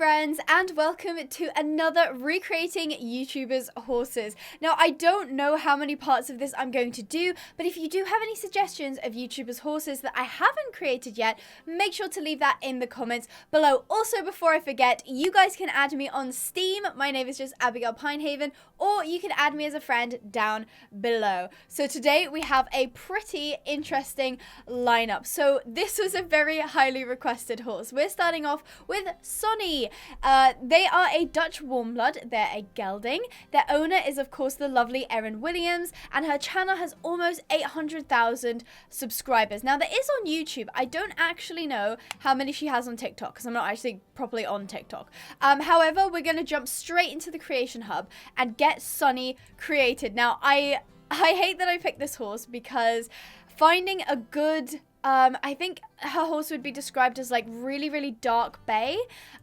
friends, and welcome to another Recreating YouTubers Horses. Now, I don't know how many parts of this I'm going to do, but if you do have any suggestions of YouTubers horses that I haven't created yet, make sure to leave that in the comments below. Also, before I forget, you guys can add me on Steam. My name is just Abigail Pinehaven, or you can add me as a friend down below. So today we have a pretty interesting lineup. So this was a very highly requested horse. We're starting off with Sonny. They are a Dutch warm blood. They're a gelding. Their owner is, of course, the lovely Erin Williams, and her channel has almost 800,000 subscribers. Now, that is on YouTube. I don't actually know how many she has on TikTok because I'm not actually properly on TikTok. However, we're going to jump straight into the creation hub and get Sonny created. Now, I hate that I picked this horse because finding a good I think her horse would be described as like really, really dark bay.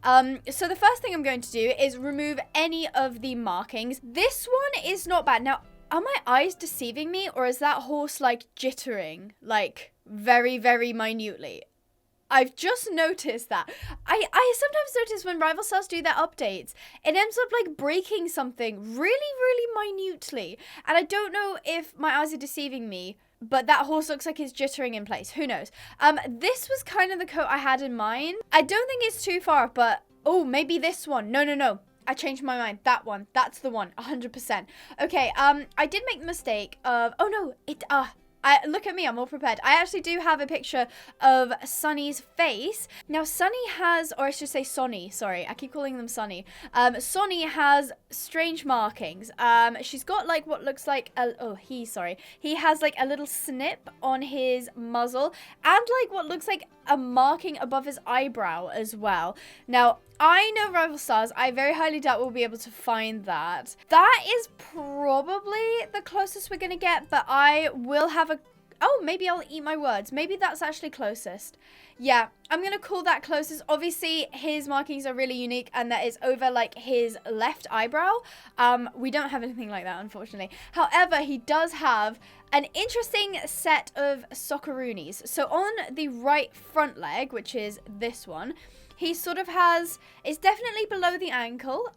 So the first thing I'm going to do is remove any of the markings. This one is not bad. Now, are my eyes deceiving me, or is that horse like jittering like very, very minutely? I've just noticed that. I sometimes notice when rival stars do their updates, it ends up like breaking something really, really minutely. And I don't know if my eyes are deceiving me, but that horse looks like it's jittering in place. Who knows? This was kind of the coat I had in mind. I don't think it's too far, but oh, maybe this one. No. I changed my mind. That one. That's the one. 100%. Okay, I did make the mistake of, oh no, look at me, I'm all prepared. I actually do have a picture of Sonny's face. Now, Sonny has, or I should say Sonny, sorry, I keep calling them Sonny. Sonny has strange markings. She's got like what looks like he has like a little snip on his muzzle and like what looks like a marking above his eyebrow as well. Now, I know rival stars. I very highly doubt we'll be able to find that. That is probably the closest we're going to get, but I will have a... Oh, maybe I'll eat my words. Maybe that's actually closest. Yeah, I'm going to call that closest. Obviously, his markings are really unique, and that is over, like, his left eyebrow. We don't have anything like that, unfortunately. However, he does have an interesting set of socceroonies. So on the right front leg, which is this one, he sort of has, it's definitely below the ankle.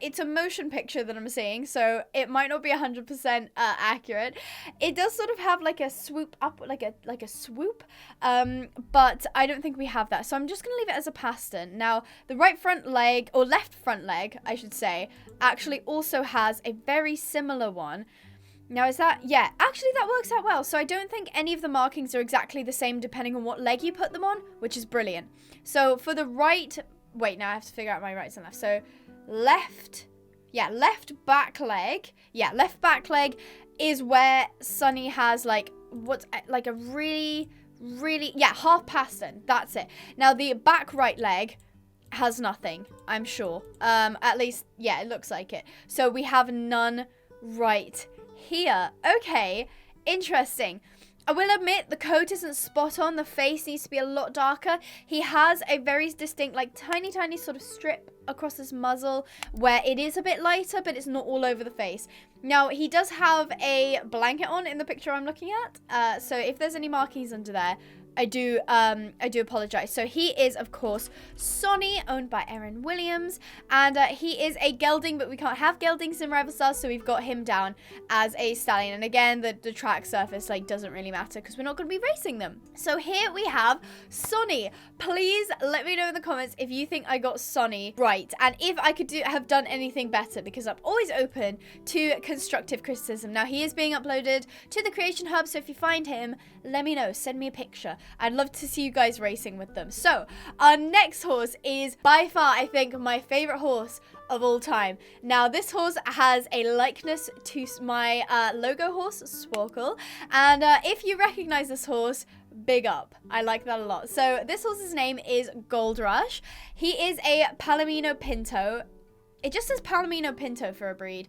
It's a motion picture that I'm seeing, so it might not be 100% accurate. It does sort of have like a swoop up, like a swoop, but I don't think we have that. So I'm just going to leave it as a paston. Now, the right front leg, or left front leg, I should say, actually also has a very similar one. Now, is that... Yeah, actually, that works out well. So I don't think any of the markings are exactly the same depending on what leg you put them on, which is brilliant. So for the right... Wait, now I have to figure out my rights and left. So left back leg. Yeah, left back leg is where Sonny has, like, what's... Like a really... Yeah, half paston. That's it. Now, the back right leg has nothing, I'm sure. At least, yeah, it looks like it. So we have none right here. Okay, interesting. I will admit the coat isn't spot on. The face needs to be a lot darker. He has a very distinct, like, tiny sort of strip across his muzzle where it is a bit lighter, but it's not all over the face. Now, he does have a blanket on in the picture I'm looking at. So if there's any markings under there, I do apologize. So he is, of course, Sonny, owned by Erin Williams, and he is a gelding, but we can't have geldings in rival stars, so we've got him down as a stallion. And again, the track surface like doesn't really matter because we're not going to be racing them. So here we have Sonny. Please let me know in the comments if you think I got Sonny right, and if I could have done anything better, because I'm always open to constructive criticism. Now, he is being uploaded to the Creation Hub, so if you find him, let me know. Send me a picture. I'd love to see you guys racing with them. So, our next horse is by far, I think, my favorite horse of all time. Now, this horse has a likeness to my logo horse, Sporkle. And if you recognize this horse, big up. I like that a lot. So, this horse's name is Gold Rush. He is a Palomino Pinto. It just says Palomino Pinto for a breed.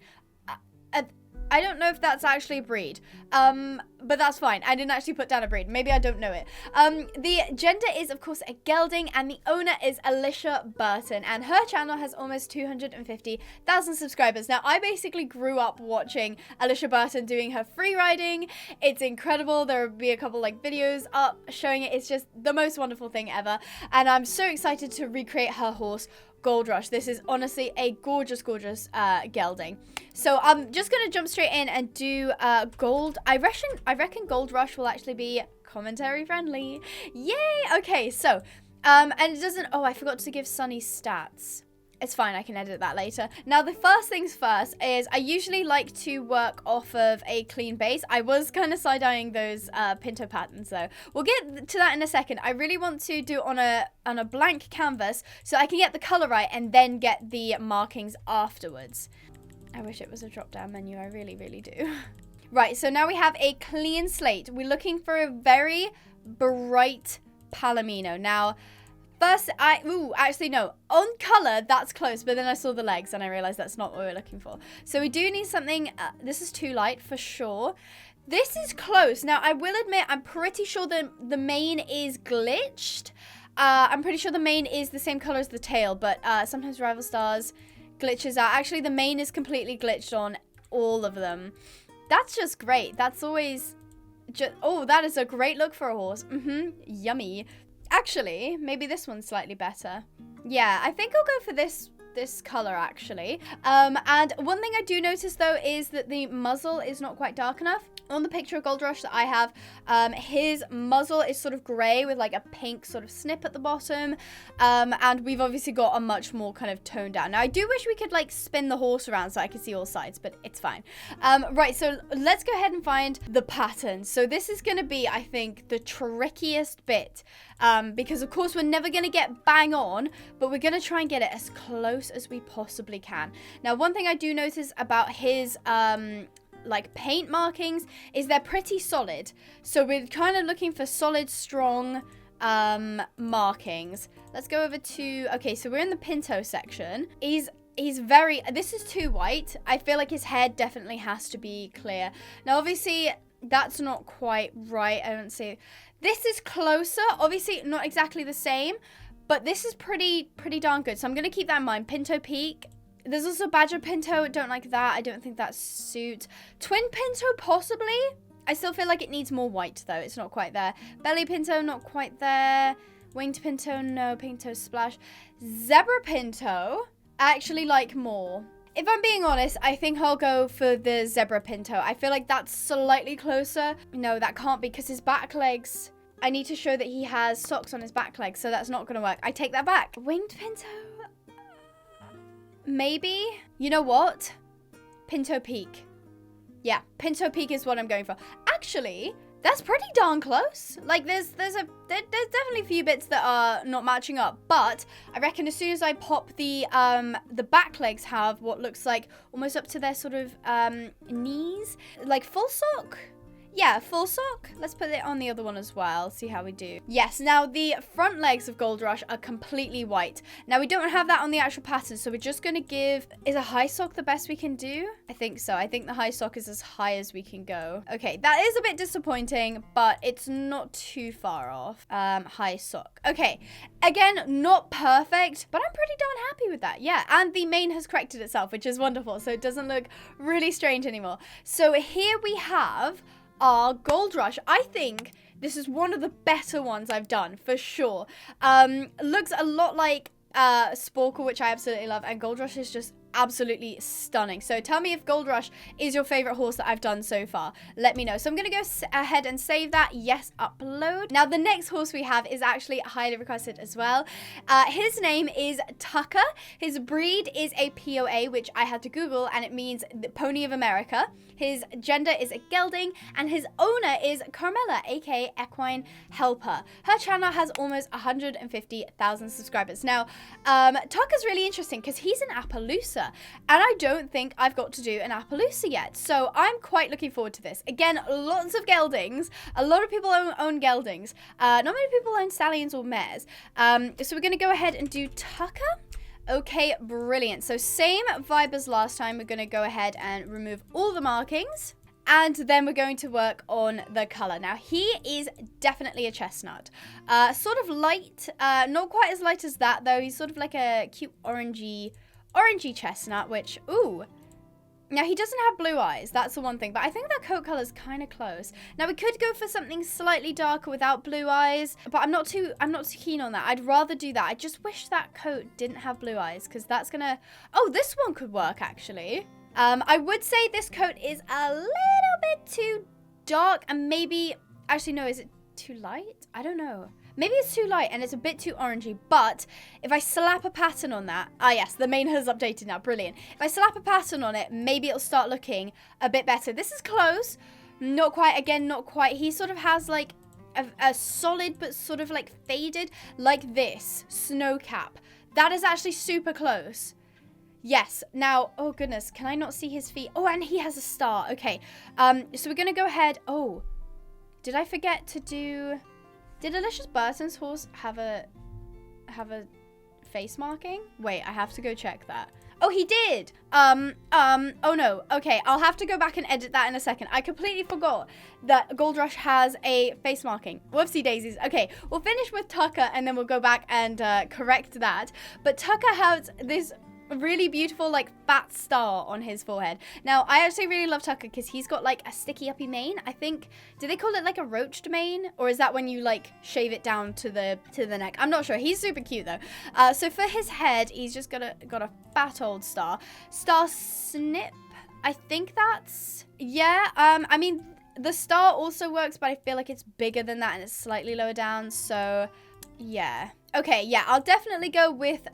I don't know if that's actually a breed, but that's fine. I didn't actually put down a breed. Maybe I don't know it. The gender is, of course, a gelding, and the owner is Alicia Burton, and her channel has almost 250,000 subscribers. Now, I basically grew up watching Alicia Burton doing her free riding. It's incredible. There will be a couple like videos up showing it. It's just the most wonderful thing ever, and I'm so excited to recreate her horse Gold Rush. This is honestly a gorgeous, gorgeous gelding. So I'm just going to jump straight in and do gold. I reckon Gold Rush will actually be commentary friendly. Yay! Okay, so, and it doesn't, oh, I forgot to give Sonny stats. It's fine, I can edit that later. Now, the first things first is I usually like to work off of a clean base. I was kind of side-eyeing those Pinto patterns, though. We'll get to that in a second. I really want to do on a blank canvas so I can get the color right and then get the markings afterwards. I wish it was a drop-down menu. I really, really do. Right, so now we have a clean slate. We're looking for a very bright Palomino. Now, first, actually, no. On color, that's close, but then I saw the legs and I realized that's not what we're looking for. So we do need something, this is too light for sure. This is close. Now, I will admit, I'm pretty sure the mane is glitched. I'm pretty sure the mane is the same color as the tail, but sometimes Rival Stars glitches out. Actually, the mane is completely glitched on all of them. That's just great. That's always just, oh, that is a great look for a horse. Yummy. Actually, maybe this one's slightly better. Yeah, I think I'll go for this color actually. And one thing I do notice though is that the muzzle is not quite dark enough. On the picture of Gold Rush that I have, his muzzle is sort of grey with like a pink sort of snip at the bottom. And we've obviously got a much more kind of toned down. Now I do wish we could like spin the horse around so I could see all sides, but it's fine. Right, so let's go ahead and find the pattern. So this is going to be, I think, the trickiest bit. Because of course we're never going to get bang on, but we're going to try and get it as close as we possibly can. Now, one thing I do notice about his like paint markings is they're pretty solid. So we're kind of looking for solid, strong markings. Let's go over to, okay, so we're in the Pinto section. He's very, this is too white. I feel like his head definitely has to be clear. Now, obviously, that's not quite right. I don't see. This is closer. Obviously, not exactly the same, but this is pretty darn good. So I'm going to keep that in mind. Pinto Peak. There's also Badger Pinto. Don't like that. I don't think that suits. Twin Pinto, possibly. I still feel like it needs more white, though. It's not quite there. Belly Pinto, not quite there. Winged Pinto, no. Pinto Splash. Zebra Pinto, I actually like more. If I'm being honest, I think I'll go for the Zebra Pinto. I feel like that's slightly closer. No, that can't be because his back legs, I need to show that he has socks on his back legs, so that's not going to work. I take that back. Winged Pinto? Maybe. You know what? Pinto Peak. Yeah, Pinto Peak is what I'm going for. Actually, that's pretty darn close. Like, there's definitely a few bits that are not matching up, but I reckon as soon as I pop the back legs have what looks like almost up to their sort of knees, like full sock. Yeah, full sock. Let's put it on the other one as well. See how we do. Yes, now the front legs of Gold Rush are completely white. Now we don't have that on the actual pattern, so we're just going to give... Is a high sock the best we can do? I think so. I think the high sock is as high as we can go. Okay, that is a bit disappointing, but it's not too far off. High sock. Okay, again, not perfect, but I'm pretty darn happy with that. Yeah, and the mane has corrected itself, which is wonderful, so it doesn't look really strange anymore. So here we have... our Gold Rush. I think this is one of the better ones I've done, for sure. Looks a lot like Sporkle, which I absolutely love, and Gold Rush is just absolutely stunning. So tell me if Gold Rush is your favorite horse that I've done so far. Let me know. So I'm going to go ahead and save that. Yes, upload. Now the next horse we have is actually highly requested as well. His name is Tucker. His breed is a POA, which I had to Google, and it means the Pony of America. His gender is a gelding, and his owner is Carmela, aka Equine Helper. Her channel has almost 150,000 subscribers. Now, Tucker's really interesting because he's in Appaloosa, and I don't think I've got to do an Appaloosa yet. So I'm quite looking forward to this. Again, lots of geldings. A lot of people own geldings. Not many people own stallions or mares. So we're going to go ahead and do Tucker. Okay, brilliant. So same vibe as last time. We're going to go ahead and remove all the markings. And then we're going to work on the color. Now, he is definitely a chestnut. Sort of light. Not quite as light as that, though. He's sort of like a cute orangey chestnut, which, ooh, Now, he doesn't have blue eyes. That's the one thing. But I think that coat color is kind of close. Now, we could go for something slightly darker without blue eyes. But I'm not too keen on that. I'd rather do that. I just wish that coat didn't have blue eyes. Because that's going to... Oh, this one could work, actually. I would say this coat is a little bit too dark. And maybe... Actually, no. Is it too light? I don't know. Maybe it's too light and it's a bit too orangey, but if I slap a pattern on that, yes, the main has updated now, brilliant. If I slap a pattern on it, maybe it'll start looking a bit better. This is close, not quite, again, not quite. He sort of has like a solid, but sort of like faded, like this, snow cap. That is actually super close. Yes, now, oh goodness, can I not see his feet? Oh, and he has a star, okay. So we're gonna go ahead, oh, did I forget to do... Did Alicia Burton's horse have a face marking? Wait, I have to go check that. Oh, he did. Oh no. Okay, I'll have to go back and edit that in a second. I completely forgot that Gold Rush has a face marking. Whoopsie daisies. Okay, we'll finish with Tucker and then we'll go back and correct that. But Tucker has this really beautiful like fat star on his forehead. Now I actually really love Tucker because he's got like a sticky uppy mane. I think, do they call it like a roached mane, or is that when you like shave it down to the neck? I'm not sure. He's super cute though. So for his head, he's just got a fat old star snip. I think that's, yeah. I mean the star also works, but I feel like it's bigger than that and it's slightly lower down. So yeah, okay, yeah, I'll definitely go with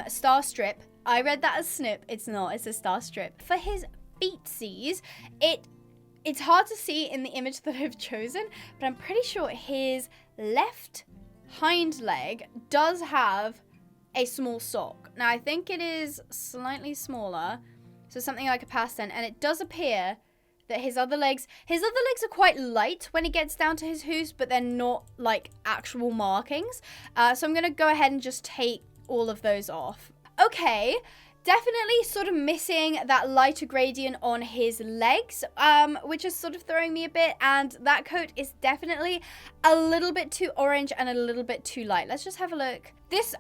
star strip. I read that as snip. It's not. It's a star strip. For his feetsies, it's hard to see in the image that I've chosen, but I'm pretty sure his left hind leg does have a small sock. Now, I think it is slightly smaller, so something like a past 10, and it does appear that his other legs are quite light when it gets down to his hooves, but they're not like actual markings. So I'm going to go ahead and just take all of those off. Okay, definitely sort of missing that lighter gradient on his legs, which is sort of throwing me a bit, and that coat is definitely a little bit too orange and a little bit too light. Let's just have a look.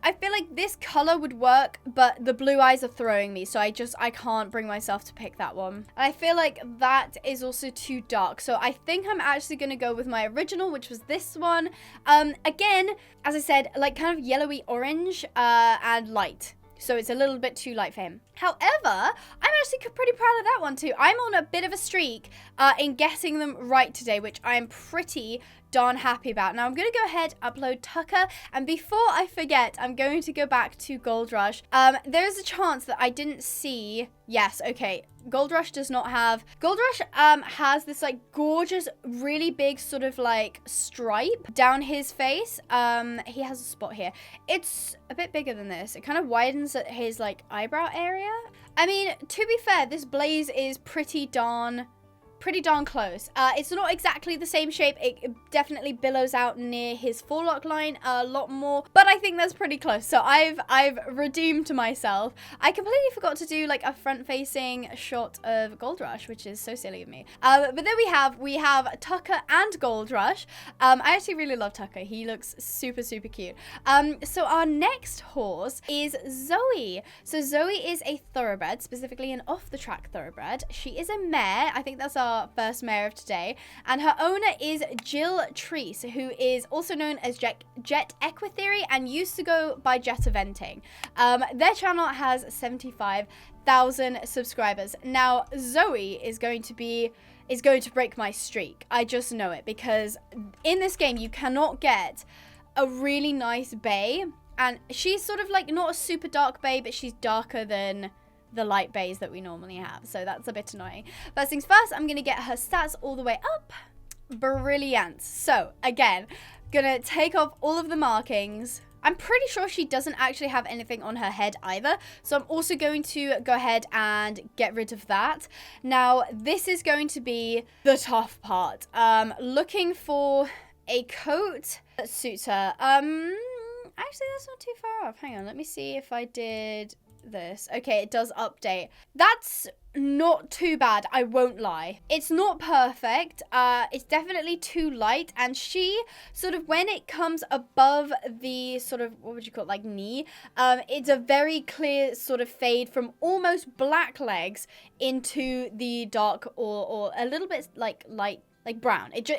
I feel like this color would work, but the blue eyes are throwing me, so I can't bring myself to pick that one. And I feel like that is also too dark, so I think I'm actually going to go with my original, which was this one. Again, as I said, like kind of yellowy orange and light. So it's a little bit too light for him. However, I'm actually pretty proud of that one too. I'm on a bit of a streak in getting them right today, which I am pretty darn happy about. Now I'm going to go ahead, upload Tucker, and before I forget, I'm going to go back to Gold Rush. There is a chance that I didn't see... Yes, okay. Gold Rush does not have... Gold Rush has this like gorgeous, really big sort of like stripe down his face. He has a spot here. It's a bit bigger than this. It kind of widens at his like eyebrow area. I mean, to be fair, this blaze is pretty darn close. It's not exactly the same shape. It definitely billows out near his forelock line a lot more, but I think that's pretty close. So I've redeemed myself. I completely forgot to do like a front-facing shot of Gold Rush, which is so silly of me. But there we have Tucker and Gold Rush. I actually really love Tucker. He looks super, super cute. So our next horse is Zoe. So Zoe is a thoroughbred, specifically an off-the-track thoroughbred. She is a mare. I think that's our first mare of today, and her owner is Jill Treese, who is also known as Jet Equitheory and used to go by Jet Eventing. Their channel has 75,000 subscribers. Now Zoe is going to break my streak. I just know it, because in this game you cannot get a really nice bay, and she's sort of like not a super dark bay, but she's darker than the light bays that we normally have, so that's a bit annoying. First things first, I'm gonna get her stats all the way up. Brilliant. So again, gonna take off all of the markings. I'm pretty sure she doesn't actually have anything on her head either, so I'm also going to go ahead and get rid of that. Now this is going to be the tough part. Looking for a coat that suits her. Actually that's not too far off. Hang on, let me see if I did this. Okay, it does update. That's not too bad, I won't lie. It's not perfect. It's definitely too light, and she sort of, when it comes above the sort of, what would you call it, like knee, it's a very clear sort of fade from almost black legs into the dark or a little bit like light, like brown. It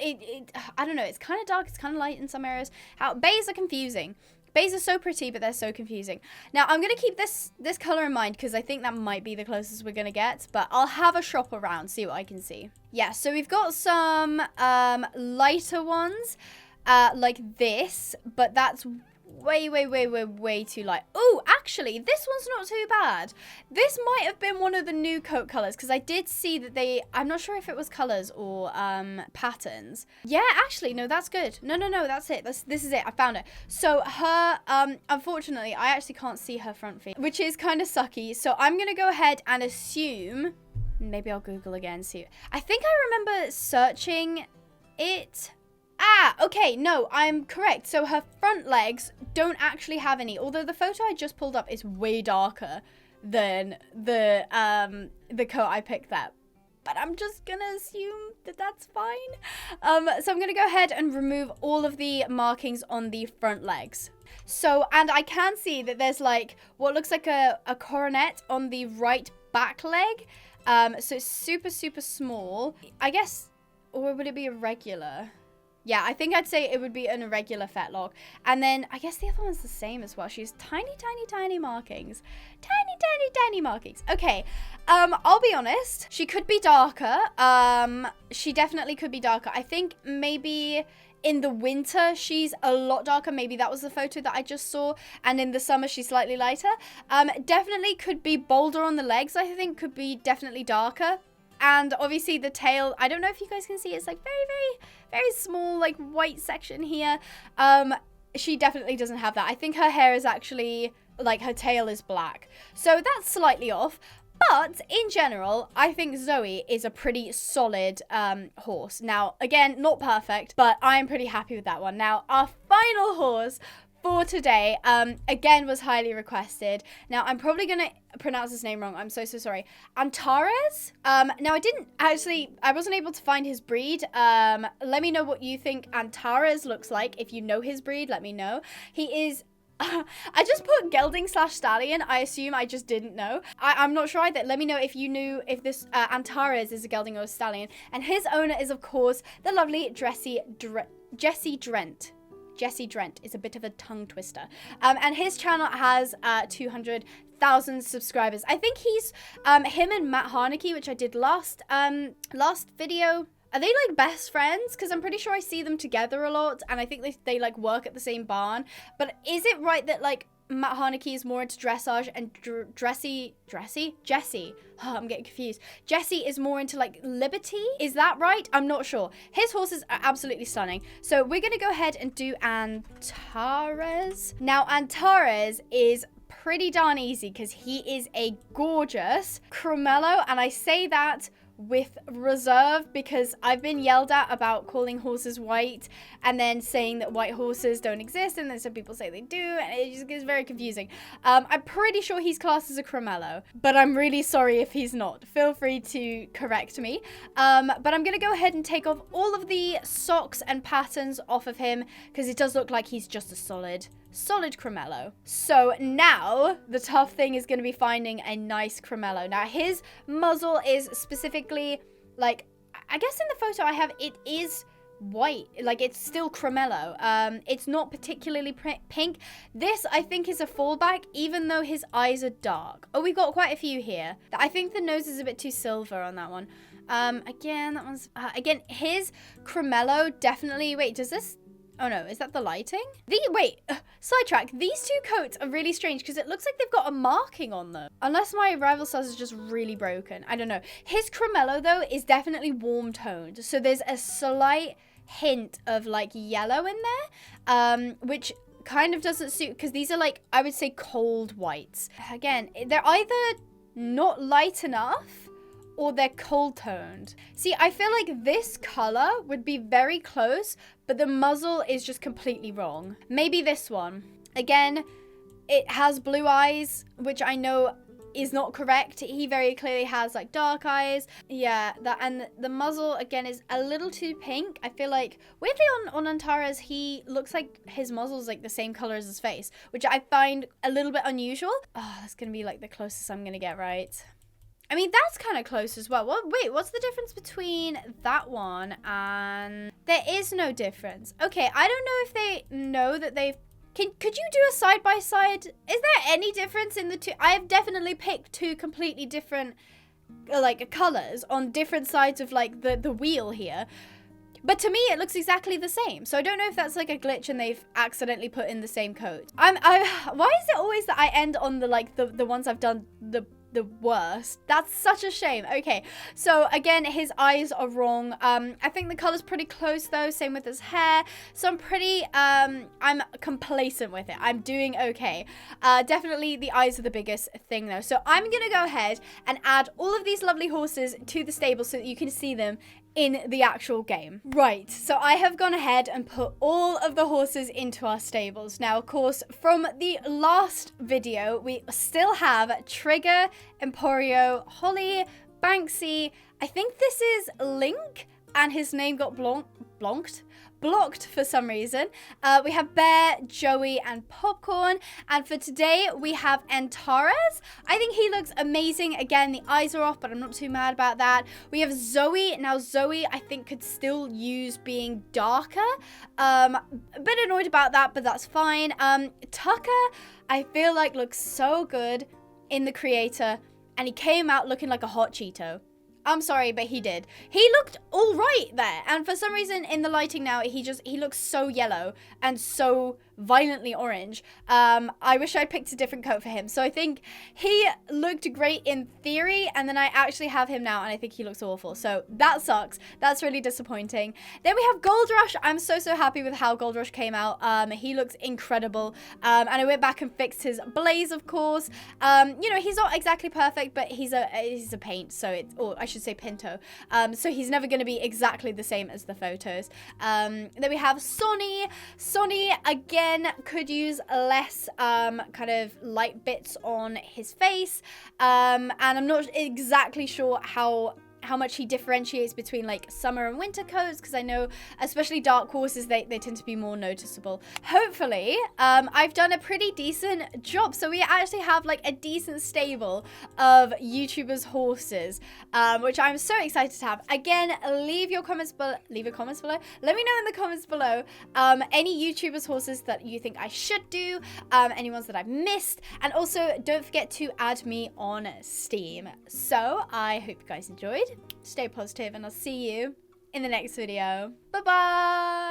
I don't know, it's kind of dark, it's kind of light in some areas. Bays are confusing. Bays are so pretty, but they're so confusing. Now, I'm going to keep this color in mind because I think that might be the closest we're going to get, but I'll have a shop around, see what I can see. Yeah, so we've got some lighter ones like this, but that's way too light. Oh, actually, this one's not too bad. This might have been one of the new coat colors because I did see that I'm not sure if it was colors or patterns. Yeah, actually, no, that's good. No, that's it. This is it. I found it. So her, unfortunately, I actually can't see her front feet, which is kind of sucky. So I'm going to go ahead and assume, maybe I'll Google again, see. I think I remember searching it. Okay, no, I'm correct. So her front legs don't actually have any, although the photo I just pulled up is way darker than the coat I picked up. But I'm just gonna assume that that's fine. So I'm gonna go ahead and remove all of the markings on the front legs. So, and I can see that there's like what looks like a coronet on the right back leg. So it's super small. I guess, or would it be a regular? Yeah, I think I'd say it would be an irregular fetlock. And then I guess the other one's the same as well. She's tiny markings. Tiny markings. Okay, I'll be honest. She could be darker. She definitely could be darker. I think maybe in the winter she's a lot darker. Maybe that was the photo that I just saw. And in the summer she's slightly lighter. Definitely could be bolder on the legs. I think could be definitely darker. And obviously the tail, I don't know if you guys can see, it's like very small, like white section here. She definitely doesn't have that. I think her hair is actually, like her tail is black. So that's slightly off. But in general, I think Zoe is a pretty solid horse. Now, again, not perfect, but I'm pretty happy with that one. Now, our final horse for today, again, was highly requested. Now, I'm probably going to pronounce his name wrong. I'm so sorry. Antares? Now, I wasn't able to find his breed. Let me know what you think Antares looks like. If you know his breed, let me know. He is... I just put gelding/stallion. I assume I just didn't know. I'm not sure either. Let me know if you knew if this Antares is a gelding or a stallion. And his owner is, of course, the lovely Jessie Drent. Jessie Drent is a bit of a tongue twister. And his channel has 200,000 subscribers. I think he's him and Matt Harneke, which I did last video. Are they like best friends? Because I'm pretty sure I see them together a lot, and I think they like work at the same barn. But is it right that like Matt Harneke is more into dressage and Jessie? Oh, I'm getting confused. Jessie is more into like liberty. Is that right? I'm not sure. His horses are absolutely stunning. So we're going to go ahead and do Antares. Now, Antares is pretty darn easy because he is a gorgeous Cremello, and I say that with reserve because I've been yelled at about calling horses white and then saying that white horses don't exist, and then some people say they do, and it just gets very confusing. I'm pretty sure he's classed as a Cremello, but I'm really sorry if he's not. Feel free to correct me. But I'm gonna go ahead and take off all of the socks and patterns off of him because it does look like he's just a solid Cremello. So now the tough thing is going to be finding a nice Cremello. Now his muzzle is specifically like, I guess in the photo I have, it is white, like it's still Cremello. It's not particularly pink. This I think is a fallback, even though his eyes are dark. Oh, we've got quite a few here. I think the nose is a bit too silver on that one. Again, that one's again his Cremello definitely. Wait, does this? Oh no, is that the lighting? Sidetrack. These two coats are really strange because it looks like they've got a marking on them. Unless my rival stars is just really broken. I don't know. His Cremello though is definitely warm toned. So there's a slight hint of like yellow in there, which kind of doesn't suit because these are like, I would say cold whites. Again, they're either not light enough or they're cold toned. See, I feel like this color would be very close, but the muzzle is just completely wrong. Maybe this one. Again, it has blue eyes, which I know is not correct. He very clearly has like dark eyes. Yeah, that, and the muzzle again is a little too pink. I feel like weirdly on Antara's, he looks like his muzzle's like the same color as his face, which I find a little bit unusual. Oh, that's gonna be like the closest I'm gonna get right. I mean, that's kind of close as well. Wait, what's the difference between that one and... There is no difference. Okay, I don't know if they know that they've... Could you do a side-by-side? Is there any difference in the two? I have definitely picked two completely different, like, colors on different sides of, like, the wheel here. But to me, it looks exactly the same. So I don't know if that's like a glitch and they've accidentally put in the same code. Why is it always that I end on the, like, the ones I've done the worst? That's such a shame. Okay, so again, his eyes are wrong. I think the color's pretty close though, same with his hair. So I'm pretty, I'm complacent with it. I'm doing okay. Definitely the eyes are the biggest thing though. So I'm gonna go ahead and add all of these lovely horses to the stable so that you can see them in the actual game. Right, so I have gone ahead and put all of the horses into our stables. Now, of course, from the last video, we still have Trigger, Emporio, Holly, Banksy. I think this is Link, and his name got blocked for some reason. We have Bear, Joey, and Popcorn. And for today, we have Antares. I think he looks amazing. Again, the eyes are off, but I'm not too mad about that. We have Zoe. Now, Zoe, I think, could still use being darker. A bit annoyed about that, but that's fine. Tucker, I feel like looks so good in the creator, and he came out looking like a hot Cheeto. I'm sorry, but he did. He looked all right there. And for some reason in the lighting now, he looks so yellow and so violently orange. I wish I'd picked a different coat for him. So I think he looked great in theory, and then I actually have him now and I think he looks awful. So that sucks. That's really disappointing. Then we have Gold Rush. I'm so happy with how Gold Rush came out. He looks incredible. And I went back and fixed his blaze, of course. You know, he's not exactly perfect, but he's a paint, so it's, or I should say Pinto. So he's never going to be exactly the same as the photos. Then we have Sonny. Sonny, again, could use less kind of light bits on his face. And I'm not exactly sure how much he differentiates between like summer and winter coats, because I know especially dark horses, they tend to be more noticeable. Hopefully I've done a pretty decent job, so we actually have like a decent stable of YouTubers horses, which I'm so excited to have. Again, leave your comments below. Let me know in the comments below any YouTubers horses that you think I should do, any ones that I've missed, and also don't forget to add me on Steam. So I hope you guys enjoyed. Stay positive, and I'll see you in the next video. Bye-bye!